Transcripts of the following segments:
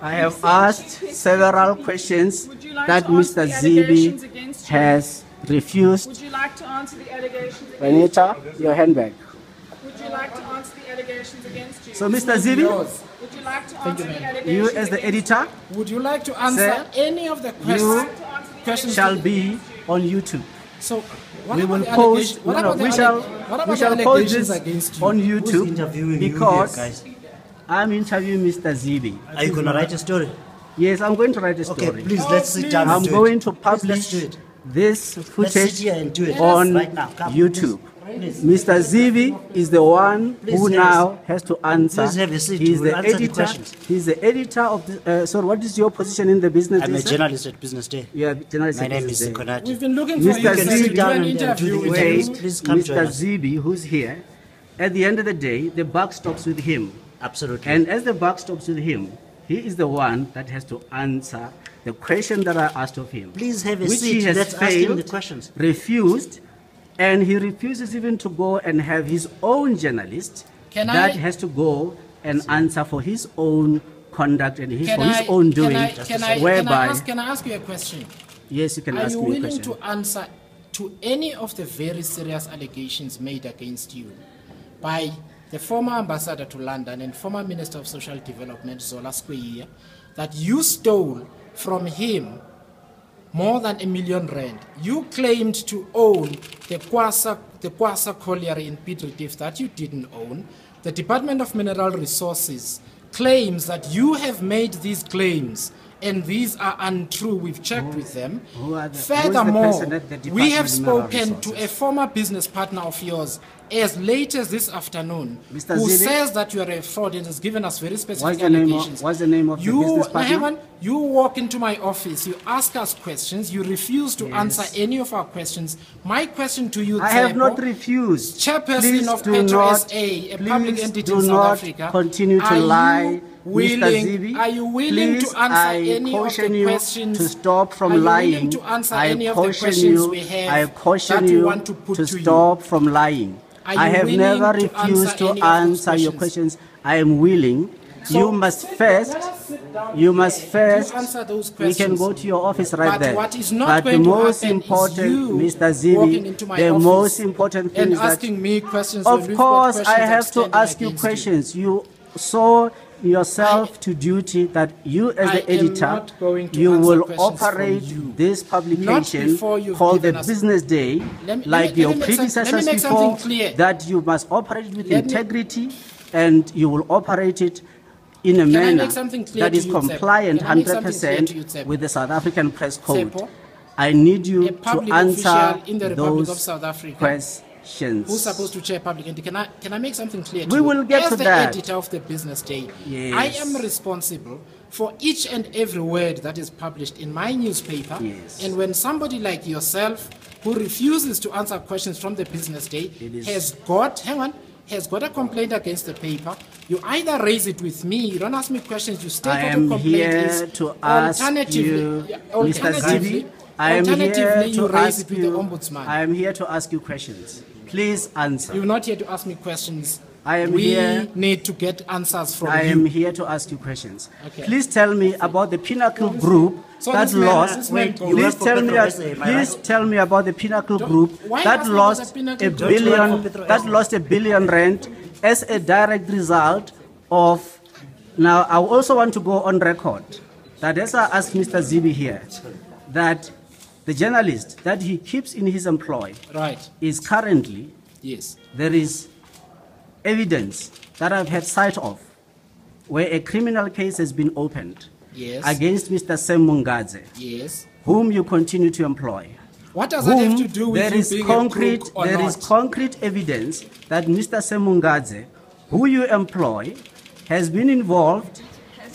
I have asked several questions that Mr. Zibi has refused. Would you like to answer the allegations against you? Renita, your handbag. Would you like to answer the allegations against you? So, Mr. Zibi, would you like to answer the allegations you as the editor, would you like to answer any of the questions? shall be on YouTube. So, We will post. We shall post this on YouTube because I'm interviewing Mr. Zibi. Are you going to write a story? Yes, I'm going to write a story. Okay, please, let's sit down I'm and do going it. to publish this footage and do it on right now. Come, YouTube. please. Mr. Zibi is the one who now has to answer. Please have a seat. He's We'll the answer the editor. questions. He's the editor of the. So, what is your position in the business? I'm day, a sir? journalist at Business Day. You are journalist. My at name Business is Day. Konati. We've been looking for Mr. you to Zibi, do an interview with Wait, you. Please come join Mr. us. Zibi, who's here, at the end of the day, the buck stops with him. Absolutely. And as the buck stops with him, he is the one that has to answer the question that I asked of him. Please have a which seat. he has Let's ask him failed, the questions. refused, and he refuses even to go and have his own journalist that has to go and answer for his own conduct and his own doing. Can I ask you a question? Yes, you can ask me a question. Are you willing to answer to any of the very serious allegations made against you by the former ambassador to London and former Minister of Social Development, Zola Skweyiya, that you stole from him more than R1 million? You claimed to own the Kwasa colliery in Piet Retief that you didn't own. The Department of Mineral Resources claims that you have made these claims and these are untrue. We've checked with them. Furthermore, we have spoken to a former business partner of yours as late as this afternoon, Mr. who Zibi? says that you are a fraud and has given us very specific What's the name allegations. of the business partner? Hang on, you walk into my office, you ask us questions, you refuse to answer any of our questions. My question to you, I have not refused. Chairperson of Petro SA, a public entity in South Africa, continue to lie. Willing, Mr. Zibi, are you willing to answer any of the questions? To stop from lying. Willing to answer any of the questions we have I caution that you you want to put to to stop from lying. I have willing never to refused to answer any of those answer your questions. I am willing. So, you must first. answer those We can questions. go to your office right But there. what is not but going the to most happen important, is you Mr. walking Zibi, into my the office most important thing and is that, asking me questions. when of we've got course, I questions have to outstanding ask you against questions. You saw yourself to duty that you as the I am editor, not going to you answer will questions from operate you. this Not publication before you've called the given us- Business Day, Let me- like let your me make some- predecessors let me make before, something clear. that you must operate with Let me- integrity and you will operate it in a Can I manner make something clear that to is you, Tshepo? compliant Can I make something clear to you, 100% Tshepo? with the South African Press Code. Tshepo, I need you a public to answer official in the Republic those of South Africa questions. who's supposed to chair public entity. Can I make something clear to We you? will get As to the that. editor of the Business Day, Yes. I am responsible for each and every word that is published in my newspaper. Yes. And when somebody like yourself, who refuses to answer questions from the Business Day, has got a complaint against the paper, you either raise it with me, you don't ask me questions, you state I what the am complaint is. here to ask you, Mr. Zibi, I am here Alternatively, you to raise ask it with the you, Ombudsman. I am here to ask you questions. Please answer. You're not here to ask me questions. I am we here- need to get answers from I you. am here to ask you questions. Okay. Please tell me about the Pinnacle Group So that this man- lost. this man goes- Please tell me. Please tell me about the Pinnacle Group why that ask me about lost the Pinnacle a Group? billion. That lost R1 billion as a direct result of. Now, I also want to go on record that as I asked Mr. Zibi here, that the journalist that he keeps in his employ Right. is currently, Yes. there is evidence that I've had sight of where a criminal case has been opened Yes. against Mr. Sam Mungadze, Yes. whom you continue to employ. What does that have to do with There you is being concrete, a crook or there not? is concrete evidence that Mr. Sam Mungadze, who you employ, has been involved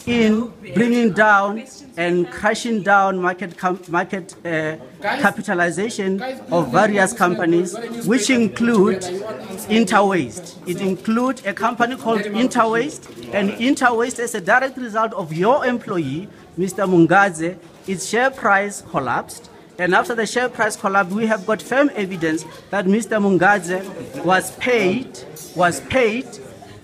in bringing down and crashing down market capitalization of various companies, which include Interwaste. It includes a company called Interwaste, and Interwaste, as a direct result of your employee, Mr. Mungadze, its share price collapsed. And after the share price collapsed, we have got firm evidence that Mr. Mungadze was paid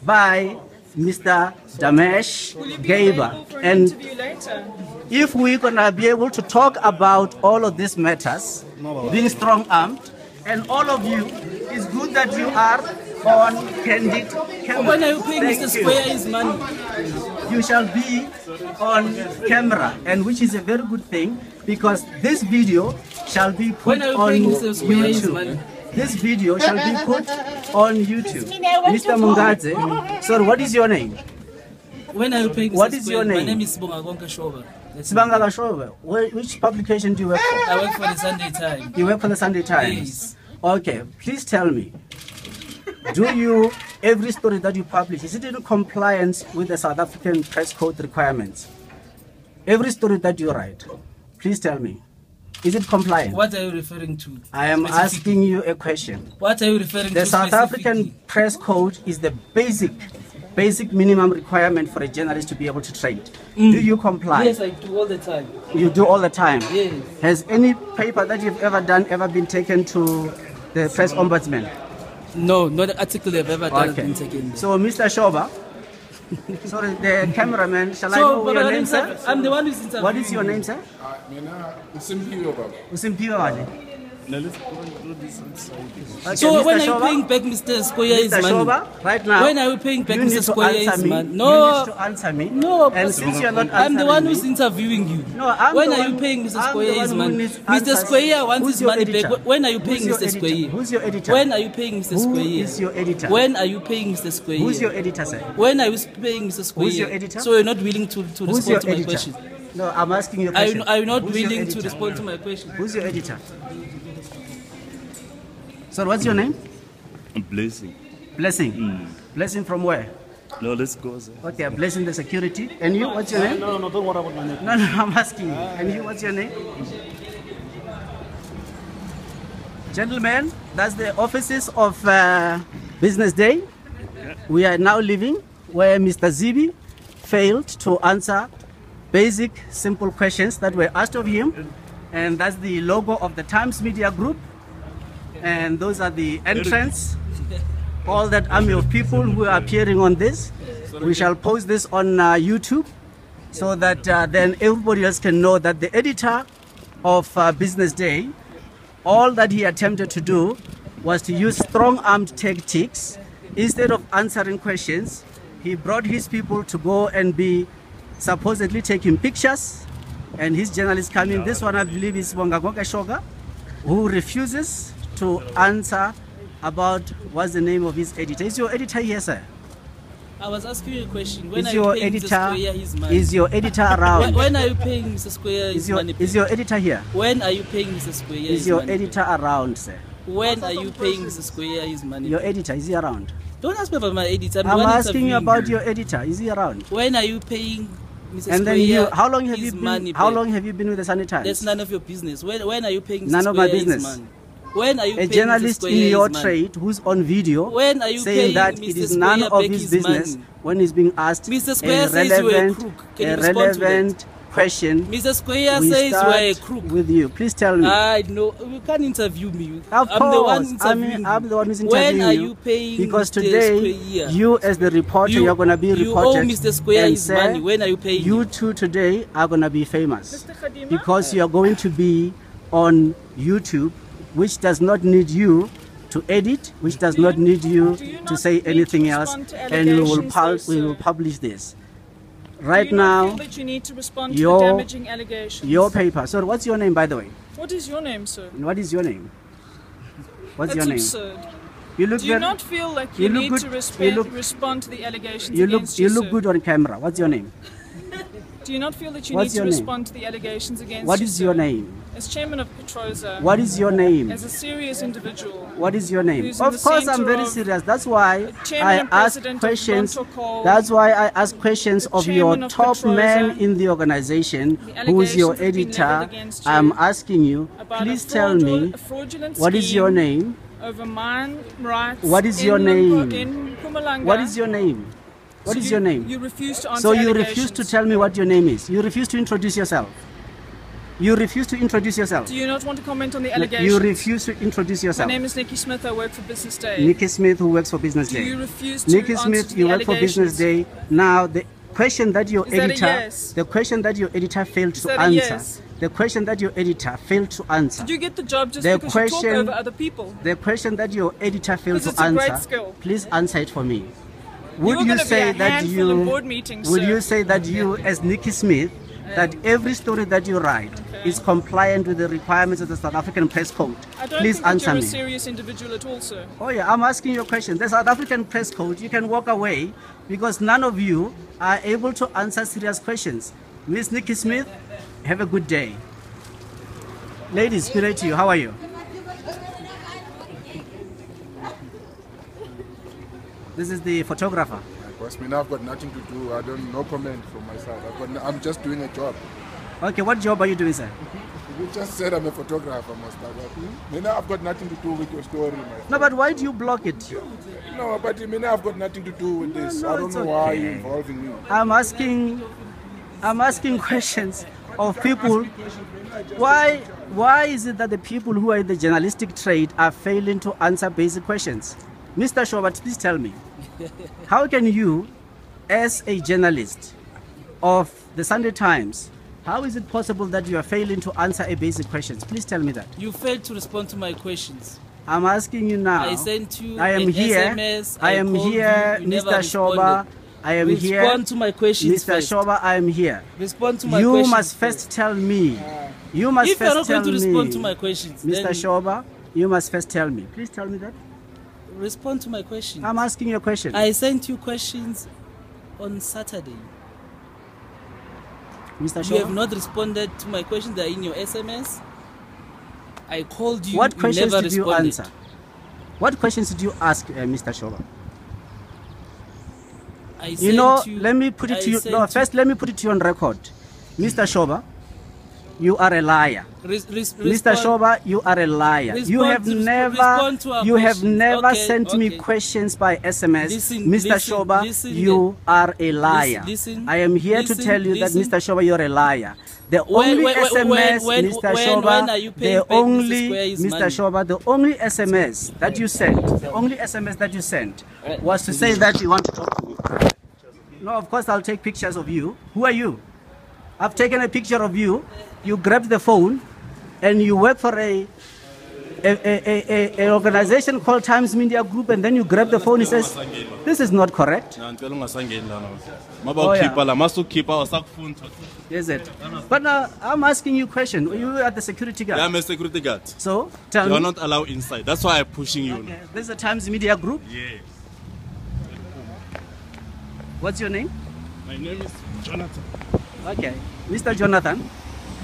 by Mr. Damesh Will you be Gaiba. available for an And interview later? if we're gonna be able to talk about all of these matters, being strong-armed, and all of you, it's good that you are on candid camera. When are you paying Thank Mr. you. Square his money? You shall be on camera, and which is a very good thing, because this video shall be put When are you on paying Mr. Square his YouTube. money? This video shall be put on YouTube. Mr. Mungadze, sorry, what is your name? When are you paying Mr. What is Square? your name? My name is Sibongakonke Shoba. That's me. Sibangala Shoba. Which publication do you work for? I work for the Sunday Times. You work for the Sunday Times? Yes. Okay, please tell me, do you, every story that you publish, is it in compliance with the South African Press Code requirements? Every story that you write, please tell me, is it compliant? What are you referring to? I am specifically? asking you a question. What are you referring The to? South specifically? African Press Code is the basic minimum requirement for a journalist to be able to trade. Do you comply? Yes, I do all the time. You do all the time? Yes. Has any paper that you've ever done ever been taken to the press ombudsman? No, not an article I've ever done has Okay. been taken. So, Mr. Shoba, sorry, the cameraman, shall I know your name, sir? I'm the one who's interviewing. What is your name, sir? Usimpiwe wale. Okay, So Mr. when are you Shoba? paying back Mr. Square his Mr. money? Shoba, right now, When are you paying back you Mr. need to Square answer his me. money? You No. need to answer me. No, And since you're not I'm the answering one me, who's interviewing you. No, I'm when the are you one- paying Mr. I'm Square the his one who money? needs Mr. answers. Square wants Who's his your money editor? back. When are you Who's paying your Mr. editor? Square? Who's your editor? When are you paying Mr. Who Square? is your editor? When are you paying Mr. Square? Who's your editor, sir? When are you paying Mr. Square? Who's your editor? So you're not willing to Who's your respond to my editor? question. No, I'm asking you a Are question. you not Who's your willing to editor? respond to my question? Who's your editor? So what's your name? Blessing. Blessing. Blessing from where? No, let's go, sir. Okay, Blessing the security. And you, what's your name? No, don't worry about my name. No, I'm asking you. And you, what's your name? Gentlemen, that's the offices of Business Day. We are now leaving where Mr. Zibi failed to answer basic, simple questions that were asked of him. And that's the logo of the Times Media Group. And those are the entrance. All that army of people who are appearing on this. We shall post this on YouTube so that then everybody else can know that the editor of Business Day, all that he attempted to do was to use strong-armed tactics. Instead of answering questions, he brought his people to go and be supposedly taking pictures, and his journalists coming. This one, I believe, is Sibongakonke Shoba, who refuses to answer about what's the name of his editor. Is your editor here, sir? I was asking you a question. When Is are you your paying Mr. editor? Square his money? Is your editor around? When are you paying Mr. Square his money? Is your editor here? When are you paying Mr. Square Is his your money? editor around, sir? When are you paying Mr. Square his money? Your editor, is he around? Don't ask me about my editor. I'm asking you about your editor. Is he around? When are you paying Mr. And then Square you, how long have his you been? money How back? long have you been with the Sunday Times? That's none of your business. When are you paying Mr. None of my Square his business. money? When are you A paying Mr. journalist Square in his your money? trade who's on video When are you saying paying that Mr. it is Square none of back his his business money? when he's being asked Mr. Square says you are a crook. Can you respond to that? question. Mr. Square We says you are a start crook. with you. Please tell me. I know. You can't interview me. Of I'm the one course, interviewing I'm the one who's you. interviewing When are you. you paying Because Mr. today, Square? you as the reporter, You- you're going to be you reported. owe Mr. Square and his sir, money. When are you paying You him? two today are going to be famous. Mr. Kgadima? Because you are going to be on YouTube, which does not need you to edit, which does not need you do you to not say need to anything else, respond to and we will, allegations though, we will sir? publish this. Do Right you not now, feel that you need to respond to your- the damaging allegations? your paper. So what's your name, by the way? What is your name, sir? What is your name? What's That's your name? absurd. You look Do you very, not feel like you you look need good- to you look- respond to the allegations you look against you, look sir? good on camera. What's your name? Do you not feel that you What's need to your name? respond to the allegations against What you, is your sir? name? As chairman of Petrosa, What is your name? as a serious individual, What is your name? who's in Of the course, I'm center very of- serious. That's why chairman I and ask president of questions. Protocol, That's why I ask questions of your chairman of top Petrosa, man in the organization, the who is your allegations have been editor. leveled against you I'm asking you, about please a tell me, a fraudulent what is your scheme name? over mine rights. What is your in name? In Mpumalanga. What is your name? What So is you- your name? You refuse to answer So you allegations. refuse to tell me what your name is. You refuse to introduce yourself. You refuse to introduce yourself. Do you not want to comment on the You allegations? refuse to introduce My yourself. name is Nicky Smith. I work for Business Day. Nicky Smith, who works for Business Do Day. you refuse to Nicky answer Smith, to you the work for Business Day. Now, the question that your Is that a editor, yes? the question that your editor failed to that a answer, yes? the question that your editor failed to answer, Did you get the job just The because you question- talk over other people? the question that your editor failed Because to it's a great answer, skill. please answer it for me. You Would are you gonna be say a that handful in you board meetings, would sir. you say that you, as Nicky Smith, that every story that you write is compliant with the requirements of the South African Press Code? I don't Please think that answer you're a me. serious individual at all, sir. Oh yeah, I'm asking you a question. The South African Press Code, you can walk away because none of you are able to answer serious questions. Miss Nicky Smith, have a good day. Ladies, good day to you. How are you? This is the photographer. Because me now I've got nothing to do. I don't no comment from my side. I'm just doing a job. Okay, what job are you doing, sir? You just said I'm a photographer, Master. Me now I've got nothing to do with your story, my friend. No, but why do you block it? No, but me now I've got nothing to do with this. No, I don't it's know why okay. you're involving me. I'm asking questions of people. Why is it that the people who are in the journalistic trade are failing to answer basic questions? Mr. Shoba, please tell me, how can you, as a journalist of the Sunday Times, how is it possible that you are failing to answer a basic questions? Please tell me that. You failed to respond to my questions. I'm asking you now. I sent you I am an here. SMS. I am called here, you never Mr. Shoba. responded. I am here. Respond to my questions Mr. first. Shoba, I am here. Respond to my You questions must first tell me. You must If you're first not tell going to me. respond to my questions, Mr. then Shoba, you must first tell me. Please tell me that. respond to my questions. I'm asking you a question. I sent you questions on Saturday. Mr. You have Shoba, not responded to my questions that are in your SMS. I called you. what you questions never did you responded. answer? What questions did you ask, Mr. Shoba? I You sent know, you, let me put it I to you. sent No, first let me put it to you on record. Mr. Shoba, you are a liar. Mr. Shoba, you are a liar. You have respond to our never questions. sent me Okay. questions by SMS. Listen, Mr. listen, Shoba, listen you are a liar. listen, I am here to listen, tell you listen. that, Mr. Shoba, you're a liar. The When- only when- SMS, when- Mr. when Shoba, are you paying the back Mr. only, Square's Mr. money? Shoba, the only SMS that you sent, the only SMS that you sent was to say that you want to talk to me. No, of course I'll take pictures of you. Who are you? I've taken a picture of you. You grabbed the phone, and you work for an organization called Times Media Group, and then you grab the phone and says, "This is not correct." Oh, yeah. Is it? But now I'm asking you a question. You are the security guard. I'm a security guard. So tell You me. are not allowed inside. That's why I'm pushing you. Okay. This is the Times Media Group. Yeah. What's your name? My name is Jonathan. Okay, Mr. Jonathan.